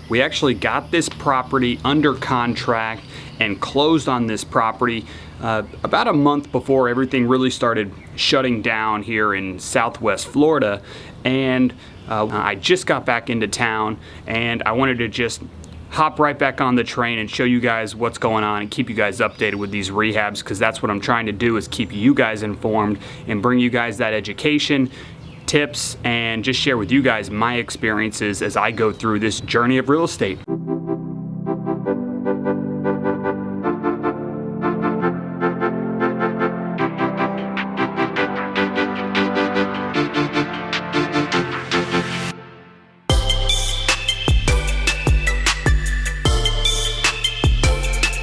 We actually got this property under contract and closed on this property about a month before everything really started shutting down here in Southwest Florida. And I just got back into town, and I wanted to just hop right back on the train and show you guys what's going on and keep you guys updated with these rehabs, because that's what I'm trying to do, is keep you guys informed and bring you guys that education, tips, and just share with you guys my experiences as I go through this journey of real estate.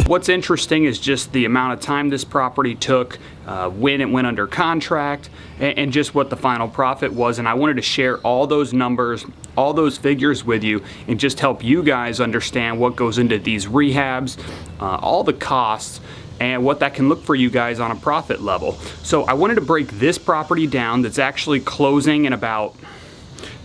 What's interesting is just the amount of time this property took, when it went under contract, and just what the final profit was. And I wanted to share all those numbers, all those figures with you, and just help you guys understand what goes into these rehabs, all the costs, and what that can look for you guys on a profit level. So I wanted to break this property down that's actually closing in about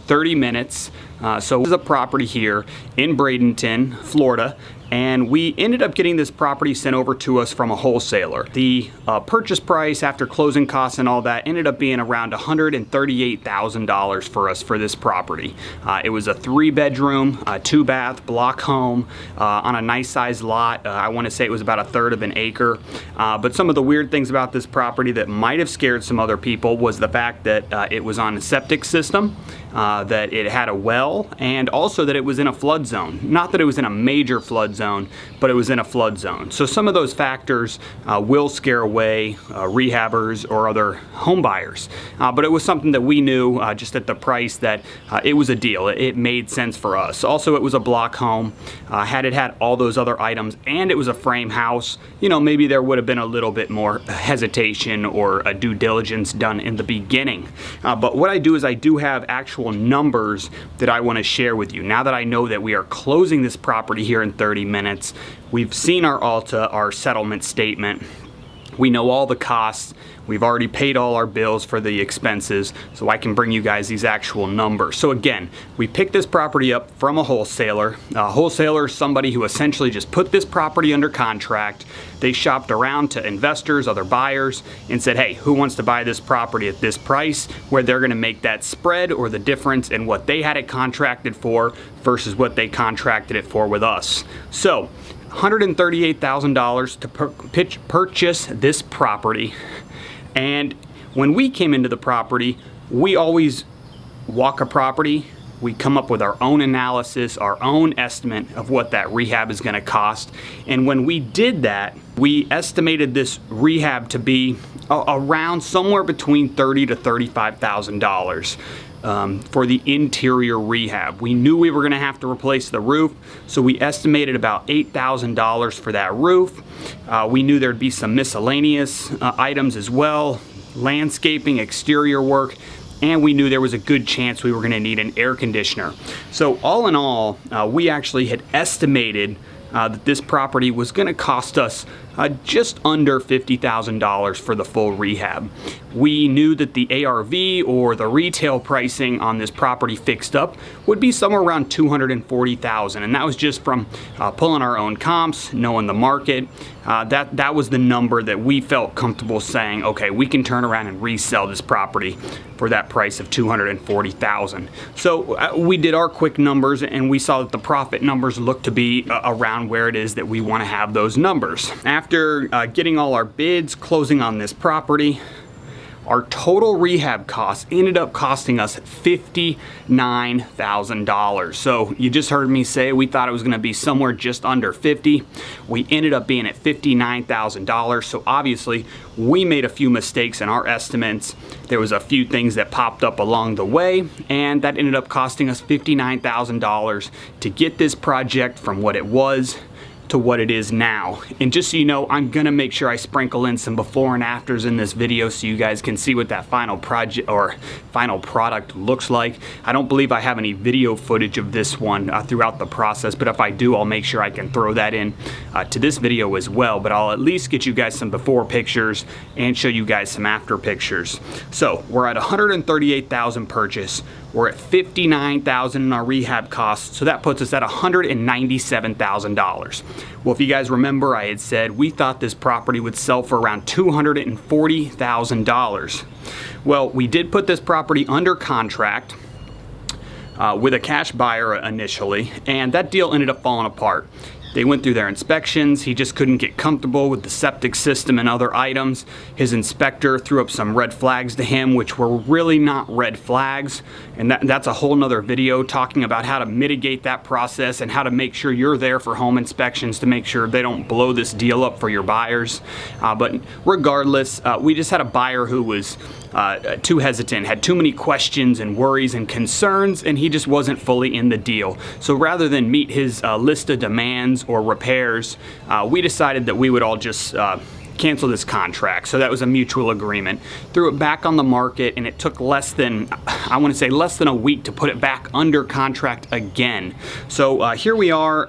30 minutes. So this is a property here in Bradenton, Florida, and we ended up getting this property sent over to us from a wholesaler. The purchase price after closing costs and all that ended up being around $138,000 for us for this property. It was a 3-bedroom, 2-bath block home on a nice sized lot. I want to say it was about 1/3 of an acre. But some of the weird things about this property that might have scared some other people was the fact that it was on a septic system, that it had a well, and also that it was in a flood zone. Not that it was in a major flood zone, but it was in a flood zone. So some of those factors will scare away rehabbers or other home buyers. But it was something that we knew just at the price that it was a deal. It made sense for us. Also, it was a block home. Had it had all those other items and it was a frame house, you know, maybe there would have been a little bit more hesitation or a due diligence done in the beginning. But what I do is I do have actual numbers that I want to share with you. Now that I know that we are closing this property here in 30 minutes, we've seen our ALTA, our settlement statement. We know all the costs. We've already paid all our bills for the expenses, so I can bring you guys these actual numbers. So again, we picked this property up from a wholesaler. A wholesaler is somebody who essentially just put this property under contract. They shopped around to investors, other buyers, and said, hey, who wants to buy this property at this price, where they're gonna make that spread or the difference in what they had it contracted for versus what they contracted it for with us. So $138,000 to purchase this property. And when we came into the property, we always walk a property. We come up with our own analysis, our own estimate of what that rehab is going to cost. And when we did that, we estimated this rehab to be around somewhere between $30,000 to $35,000. For the interior rehab. We knew we were going to have to replace the roof, so we estimated about $8,000 for that roof. We knew there'd be some miscellaneous items as well, landscaping, exterior work, and we knew there was a good chance we were going to need an air conditioner. So all in all, we actually had estimated that this property was going to cost us just under $50,000 for the full rehab. We knew that the ARV, or the retail pricing on this property fixed up, would be somewhere around $240,000, and that was just from pulling our own comps, knowing the market. That was the number that we felt comfortable saying, okay, we can turn around and resell this property for that price of $240,000. So we did our quick numbers, and we saw that the profit numbers looked to be around where it is that we want to have those numbers. After getting all our bids, closing on this property, our total rehab costs ended up costing us $59,000. So you just heard me say we thought it was going to be somewhere just under 50. We ended up being at $59,000. So obviously we made a few mistakes in our estimates. There was a few things that popped up along the way, and that ended up costing us $59,000 to get this project from what it was to what it is now. And just so you know, I'm gonna make sure I sprinkle in some before and afters in this video so you guys can see what that final project or final product looks like. I don't believe I have any video footage of this one throughout the process, but if I do, I'll make sure I can throw that in to this video as well. But I'll at least get you guys some before pictures and show you guys some after pictures. So we're at $138,000 purchase. We're at $59,000 in our rehab costs, so that puts us at $197,000. Well, if you guys remember, I had said we thought this property would sell for around $240,000. Well, we did put this property under contract with a cash buyer initially, and that deal ended up falling apart. They went through their inspections. He just couldn't get comfortable with the septic system and other items. His inspector threw up some red flags to him, which were really not red flags. And that's a whole nother video talking about how to mitigate that process and how to make sure you're there for home inspections to make sure they don't blow this deal up for your buyers. But regardless, we just had a buyer who was too hesitant, had too many questions and worries and concerns, and he just wasn't fully in the deal. So rather than meet his list of demands or repairs, we decided that we would all just cancel this contract. So that was a mutual agreement. Threw it back on the market, and it took less than a week to put it back under contract again. So here we are.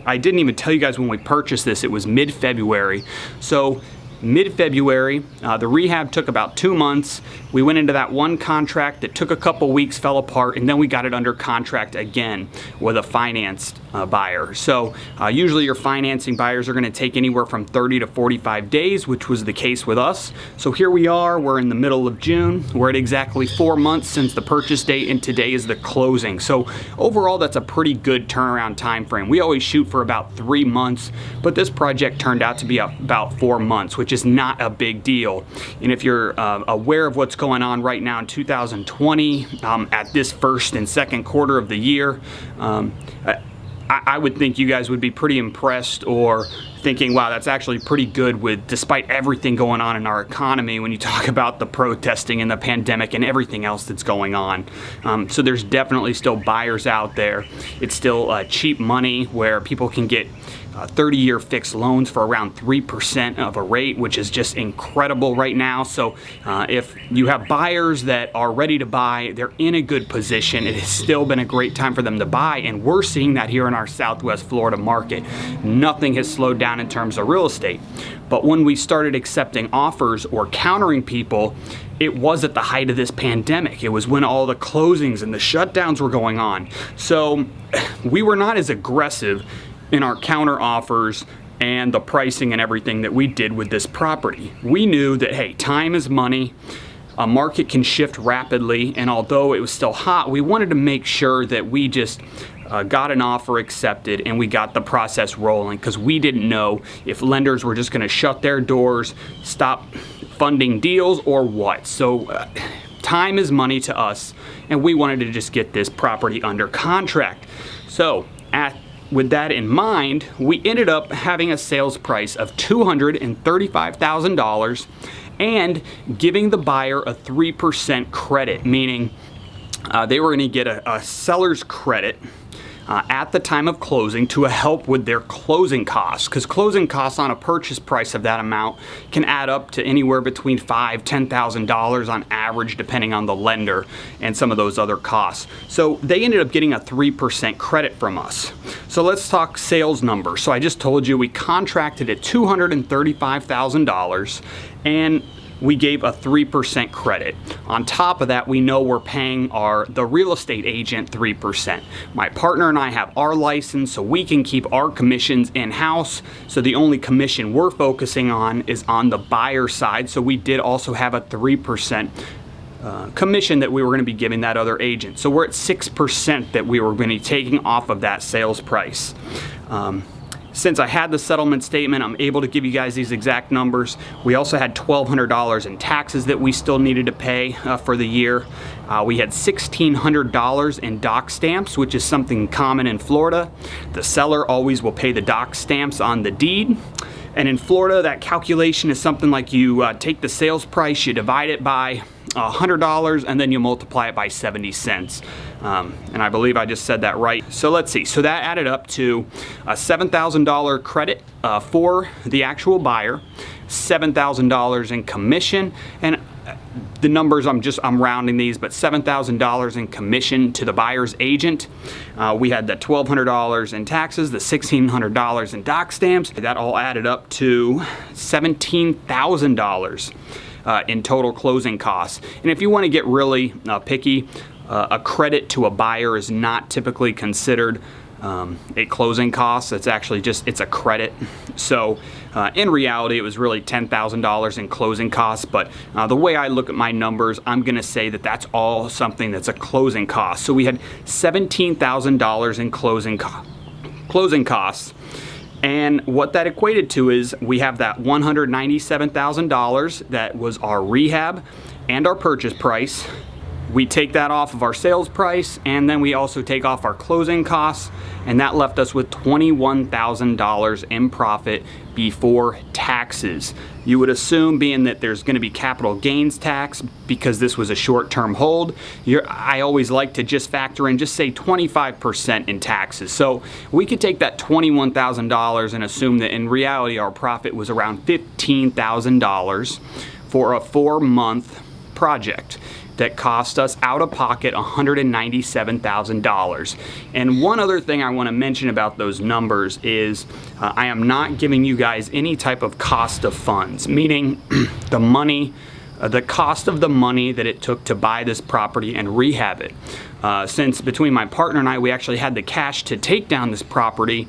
I didn't even tell you guys when we purchased this. It was mid-February. So mid-February, the rehab took about 2 months. We went into that one contract that took a couple weeks, fell apart, and then we got it under contract again with a financed buyer. So usually your financing buyers are going to take anywhere from 30 to 45 days, which was the case with us. So here we are, we're in the middle of June. We're at exactly 4 months since the purchase date, and today is the closing. So overall, that's a pretty good turnaround time frame. We always shoot for about 3 months, but this project turned out to be about 4 months, which is not a big deal. And if you're aware of what's going on right now in 2020, at this first and second quarter of the year, I would think you guys would be pretty impressed or thinking, wow, that's actually pretty good with despite everything going on in our economy when you talk about the protesting and the pandemic and everything else that's going on. So there's definitely still buyers out there. It's still cheap money where people can get 30-year fixed loans for around 3% of a rate, which is just incredible right now. So if you have buyers that are ready to buy, they're in a good position. It has still been a great time for them to buy, and we're seeing that here in our Southwest Florida market. Nothing has slowed down in terms of real estate. But when we started accepting offers or countering people, it was at the height of this pandemic. It was when all the closings and the shutdowns were going on. So we were not as aggressive in our counter offers and the pricing and everything that we did with this property. We knew that, hey, time is money. A market can shift rapidly, and although it was still hot, we wanted to make sure that we just got an offer accepted and we got the process rolling, because we didn't know if lenders were just going to shut their doors, stop funding deals, or what. So time is money to us, and we wanted to just get this property under contract. So with that in mind, we ended up having a sales price of $235,000 and giving the buyer a 3% credit, meaning they were going to get a seller's credit at the time of closing to help with their closing costs, because closing costs on a purchase price of that amount can add up to anywhere between $5,000 to $10,000 on average, depending on the lender and some of those other costs. So they ended up getting a 3% credit from us. So let's talk sales numbers. So I just told you we contracted at $235,000 and we gave a 3% credit. On top of that, we know we're paying the real estate agent 3%. My partner and I have our license, so we can keep our commissions in-house. So the only commission we're focusing on is on the buyer side. So we did also have a 3% commission that we were going to be giving that other agent. So we're at 6% that we were going to be taking off of that sales price. Since I had the settlement statement, I'm able to give you guys these exact numbers. We also had $1,200 in taxes that we still needed to pay for the year. We had $1,600 in dock stamps, which is something common in Florida. The seller always will pay the dock stamps on the deed. And in Florida, that calculation is something like you take the sales price, you divide it by $100, and then you multiply it by 70 cents. And I believe I just said that right. So let's see. So that added up to a $7,000 credit for the actual buyer, $7,000 in commission, and the numbers, I'm rounding these, but $7,000 in commission to the buyer's agent. We had the $1,200 in taxes, the $1,600 in doc stamps. That all added up to $17,000 in total closing costs. And if you want to get really picky, a credit to a buyer is not typically considered a closing cost. It's actually it's a credit. So in reality, it was really $10,000 in closing costs. But the way I look at my numbers, I'm going to say that that's all something that's a closing cost. So we had $17,000 in closing costs. And what that equated to is we have that $197,000 that was our rehab and our purchase price. We take that off of our sales price, and then we also take off our closing costs, and that left us with $21,000 in profit before taxes. You would assume, being that there's going to be capital gains tax because this was a short-term hold, I always like to just factor in, just say 25% in taxes. So we could take that $21,000 and assume that in reality our profit was around $15,000 for a 4-month project that cost us out of pocket $197,000. And one other thing I want to mention about those numbers is I am not giving you guys any type of cost of funds, meaning the cost of the money that it took to buy this property and rehab it. Since between my partner and I, we actually had the cash to take down this property,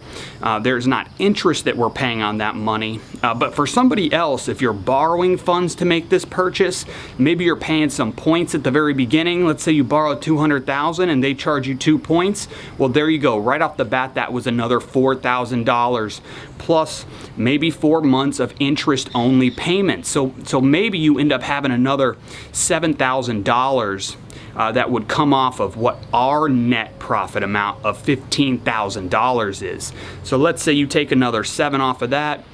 there's not interest that we're paying on that money. But for somebody else, if you're borrowing funds to make this purchase, maybe you're paying some points at the very beginning. Let's say you borrow $200,000 and they charge you 2 points. Well, there you go. Right off the bat, that was another $4,000 plus maybe 4 months of interest-only payments. So maybe you end up having another $7,000 that would come off of what our net profit amount of $15,000 is. So let's say you take another 7 off of that.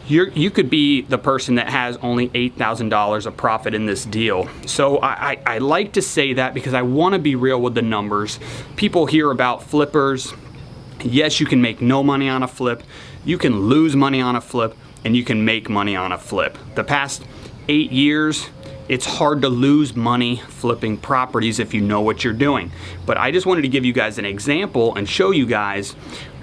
You could be the person that has only $8,000 of profit in this deal. So I like to say that because I want to be real with the numbers. People hear about flippers. Yes, you can make no money on a flip. You can lose money on a flip, and you can make money on a flip. The past 8 years, it's hard to lose money flipping properties if you know what you're doing. But I just wanted to give you guys an example and show you guys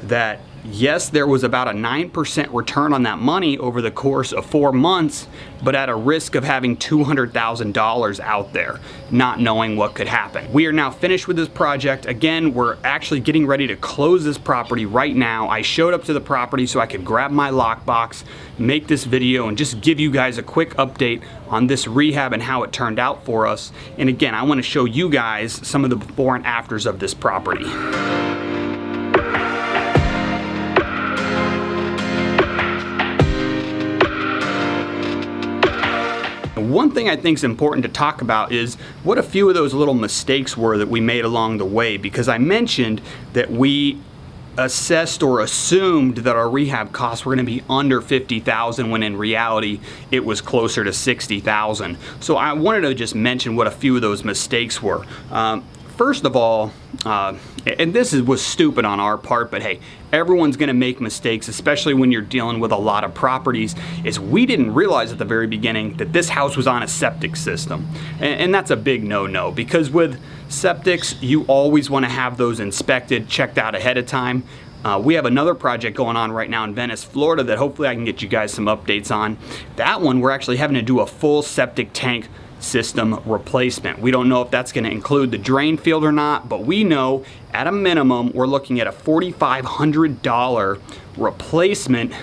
that yes, there was about a 9% return on that money over the course of 4 months, but at a risk of having $200,000 out there, not knowing what could happen. We are now finished with this project. Again, we're actually getting ready to close this property right now. I showed up to the property so I could grab my lockbox, make this video, and just give you guys a quick update on this rehab and how it turned out for us. And again, I want to show you guys some of the before and afters of this property. One thing I think is important to talk about is what a few of those little mistakes were that we made along the way, because I mentioned that we assessed or assumed that our rehab costs were going to be under $50,000 when in reality it was closer to $60,000. So I wanted to just mention what a few of those mistakes were. First of all, and this was stupid on our part, but hey, everyone's going to make mistakes, especially when you're dealing with a lot of properties, is we didn't realize at the very beginning that this house was on a septic system. And that's a big no-no, because with septics, you always want to have those inspected, checked out ahead of time. We have another project going on right now in Venice, Florida, that hopefully I can get you guys some updates on. That one, we're actually having to do a full septic tank system replacement. We don't know if that's going to include the drain field or not, but we know at a minimum we're looking at a $4,500 replacement,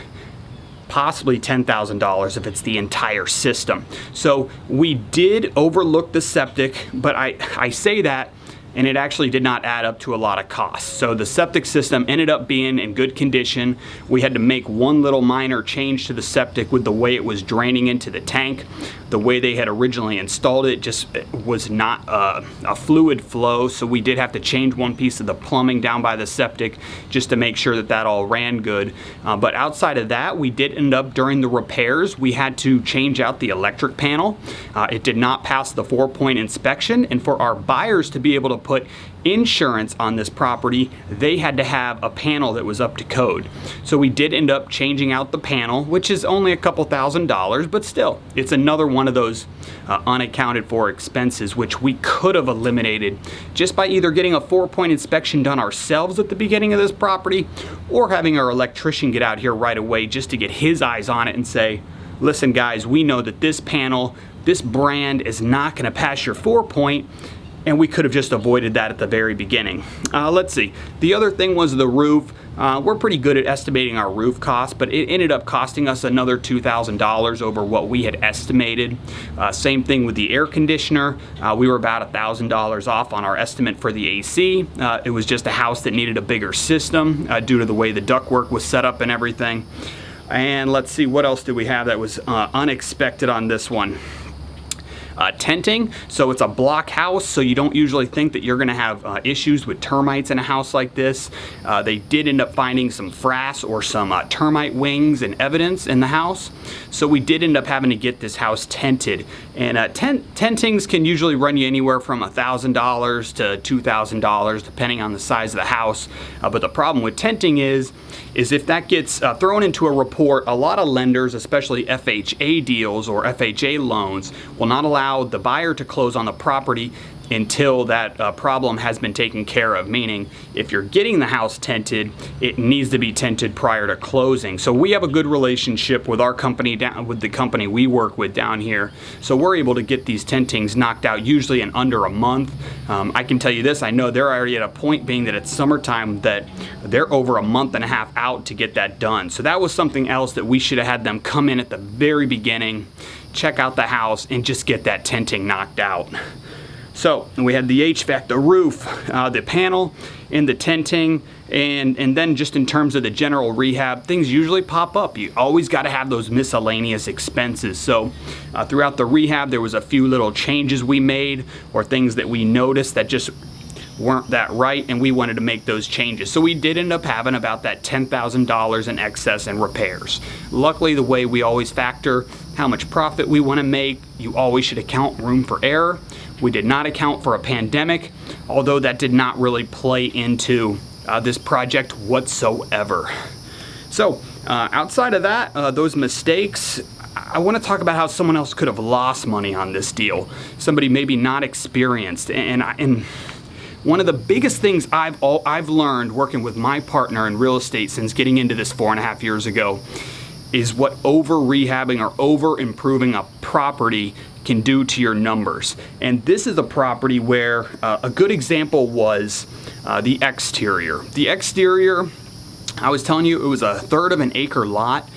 possibly $10,000 if it's the entire system. So we did overlook the septic, but I say that and it actually did not add up to a lot of costs. So the septic system ended up being in good condition. We had to make one little minor change to the septic with the way it was draining into the tank. The way they had originally installed it just was not a fluid flow, so we did have to change one piece of the plumbing down by the septic just to make sure that that all ran good. But outside of that, we did end up, during the repairs, we had to change out the electric panel. It did not pass the 4-point inspection, and for our buyers to be able to put insurance on this property, they had to have a panel that was up to code. So we did end up changing out the panel, which is only a couple $1,000s, but still, it's another one of those unaccounted for expenses which we could have eliminated just by either getting a 4-point inspection done ourselves at the beginning of this property, or having our electrician get out here right away just to get his eyes on it and say, listen guys, we know that this panel, this brand is not going to pass your 4-point, and we could have just avoided that at the very beginning. Let's see. The other thing was the roof. We're pretty good at estimating our roof costs, but it ended up costing us another $2,000 over what we had estimated. Same thing with the air conditioner. We were about $1,000 off on our estimate for the AC. It was just a house that needed a bigger system due to the way the ductwork was set up and everything. And let's see, what else did we have that was unexpected on this one? Tenting. So it's a block house, so you don't usually think that you're going to have issues with termites in a house like this. They did end up finding some frass or some termite wings and evidence in the house, so we did end up having to get this house tented. And tentings can usually run you anywhere from $1,000 to $2,000 depending on the size of the house. But the problem with tenting is if that gets thrown into a report, a lot of lenders, especially FHA deals or FHA loans, will not allow the buyer to close on the property until that problem has been taken care of. Meaning, if you're getting the house tented, it needs to be tented prior to closing. So we have a good relationship with our company, with the company we work with down here. So we're able to get these tentings knocked out usually in under a month. I can tell you this, I know they're already at a point, being that it's summertime, that they're over a month and a half out to get that done. So that was something else that we should have had them come in at the very beginning, check out the house, and just get that tenting knocked out. So we had the HVAC, the roof, the panel, and the tenting, and then just in terms of the general rehab, things usually pop up. You always got to have those miscellaneous expenses. So throughout the rehab, there was a few little changes we made, or things that we noticed that just weren't that right, and we wanted to make those changes. So we did end up having about that $10,000 in excess in repairs. Luckily, the way we always factor how much profit we want to make, you always should account room for error. We did not account for a pandemic, although that did not really play into this project whatsoever. So outside of that, those mistakes, I want to talk about how someone else could have lost money on this deal. Somebody maybe not experienced. And one of the biggest things I've learned working with my partner in real estate since getting into this 4.5 years ago is what over rehabbing or over improving a property can do to your numbers. And this is a property where a good example was the exterior. The exterior, I was telling you, it was a 1/3 of an acre lot.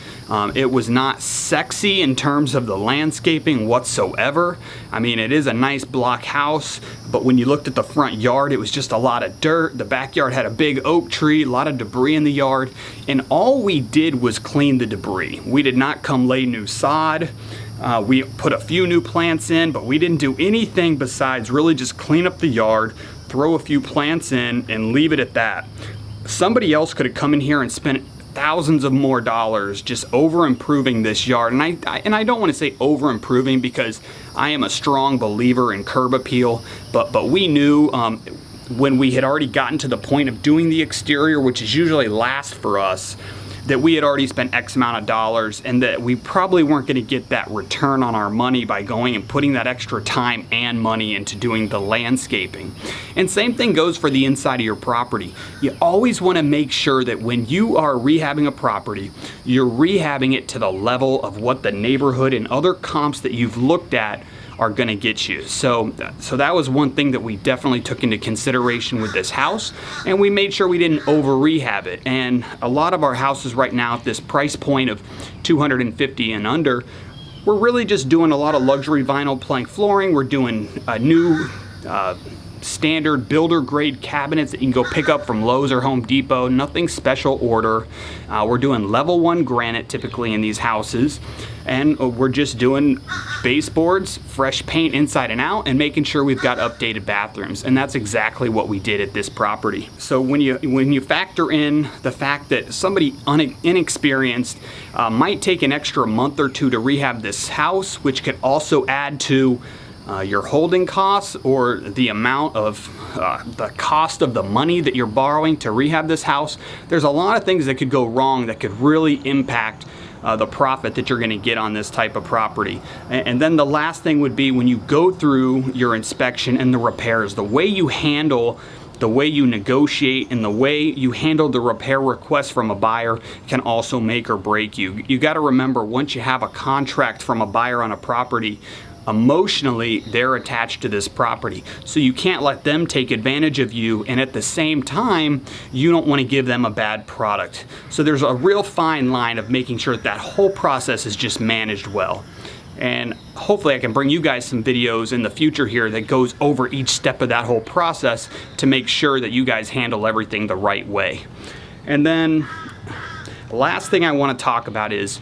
It was not sexy in terms of the landscaping whatsoever. I mean, it is a nice block house, but when you looked at the front yard, it was just a lot of dirt. The backyard had a big oak tree, a lot of debris in the yard, and all we did was clean the debris. We did not come lay new sod. We put a few new plants in, but we didn't do anything besides really just clean up the yard, throw a few plants in, and leave it at that. Somebody else could have come in here and spent thousands of more dollars just over improving this yard. And I don't want to say over improving, because I am a strong believer in curb appeal, but we knew when we had already gotten to the point of doing the exterior, which is usually last for us, that we had already spent X amount of dollars, and that we probably weren't going to get that return on our money by going and putting that extra time and money into doing the landscaping. And same thing goes for the inside of your property. You always want to make sure that when you are rehabbing a property, you're rehabbing it to the level of what the neighborhood and other comps that you've looked at are going to get you. So that was one thing that we definitely took into consideration with this house, and we made sure we didn't over rehab it. And a lot of our houses right now at this price point of $250 and under, we're really just doing a lot of luxury vinyl plank flooring. We're doing new standard builder grade cabinets that you can go pick up from Lowe's or Home Depot. Nothing special order. We're doing level 1 granite typically in these houses, and we're just doing baseboards, fresh paint inside and out, and making sure we've got updated bathrooms. And that's exactly what we did at this property. So when you factor in the fact that somebody inexperienced might take an extra month or two to rehab this house, which could also add to your holding costs or the amount of the cost of the money that you're borrowing to rehab this house, there's a lot of things that could go wrong that could really impact the profit that you're going to get on this type of property. And then the last thing would be when you go through your inspection and the repairs, the way you handle, the way you negotiate, and the way you handle the repair request from a buyer can also make or break you. You got to remember, once you have a contract from a buyer on a property, emotionally they're attached to this property, so you can't let them take advantage of you, and at the same time you don't want to give them a bad product. So there's a real fine line of making sure that whole process is just managed well. And hopefully I can bring you guys some videos in the future here that goes over each step of that whole process to make sure that you guys handle everything the right way. And then the last thing I want to talk about is,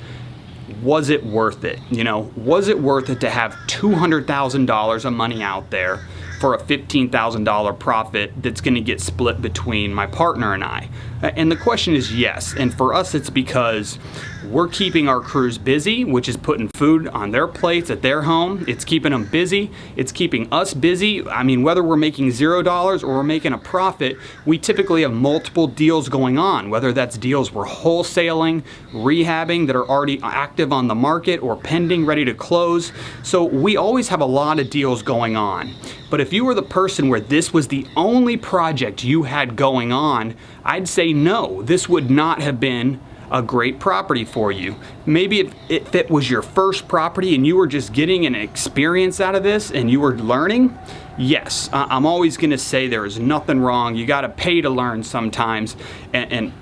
was it worth it? You know, was it worth it to have $200,000 of money out there for a $15,000 profit that's going to get split between my partner and I? And the question is yes. And for us, it's because we're keeping our crews busy, which is putting food on their plates at their home. It's keeping them busy. It's keeping us busy. I mean, whether we're making $0 or we're making a profit, we typically have multiple deals going on, whether that's deals we're wholesaling, rehabbing that are already active on the market or pending, ready to close. So we always have a lot of deals going on. But if you were the person where this was the only project you had going on, I'd say no, this would not have been a great property for you. Maybe if it was your first property and you were just getting an experience out of this and you were learning, yes, I'm always gonna say there is nothing wrong. You gotta pay to learn sometimes, and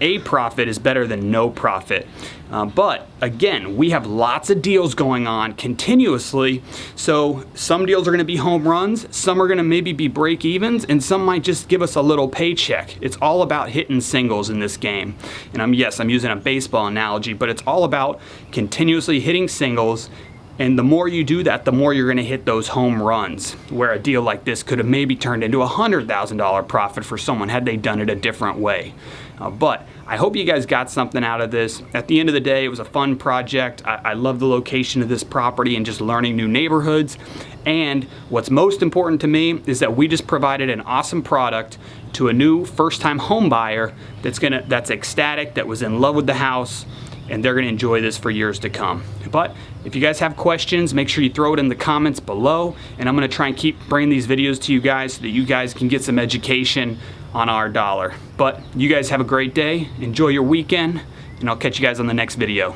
a profit is better than no profit. But again, we have lots of deals going on continuously. So some deals are going to be home runs, some are going to maybe be break evens, and some might just give us a little paycheck. It's all about hitting singles in this game. And I'm using a baseball analogy, but it's all about continuously hitting singles. And the more you do that, the more you're going to hit those home runs, where a deal like this could have maybe turned into a $100,000 profit for someone had they done it a different way. But I hope you guys got something out of this. At the end of the day, it was a fun project. I love the location of this property and just learning new neighborhoods. And what's most important to me is that we just provided an awesome product to a new first-time home buyer that's ecstatic, that was in love with the house, and they're going to enjoy this for years to come. But if you guys have questions, make sure you throw it in the comments below, and I'm going to try and keep bringing these videos to you guys so that you guys can get some education on our dollar. But you guys have a great day, enjoy your weekend, and I'll catch you guys on the next video.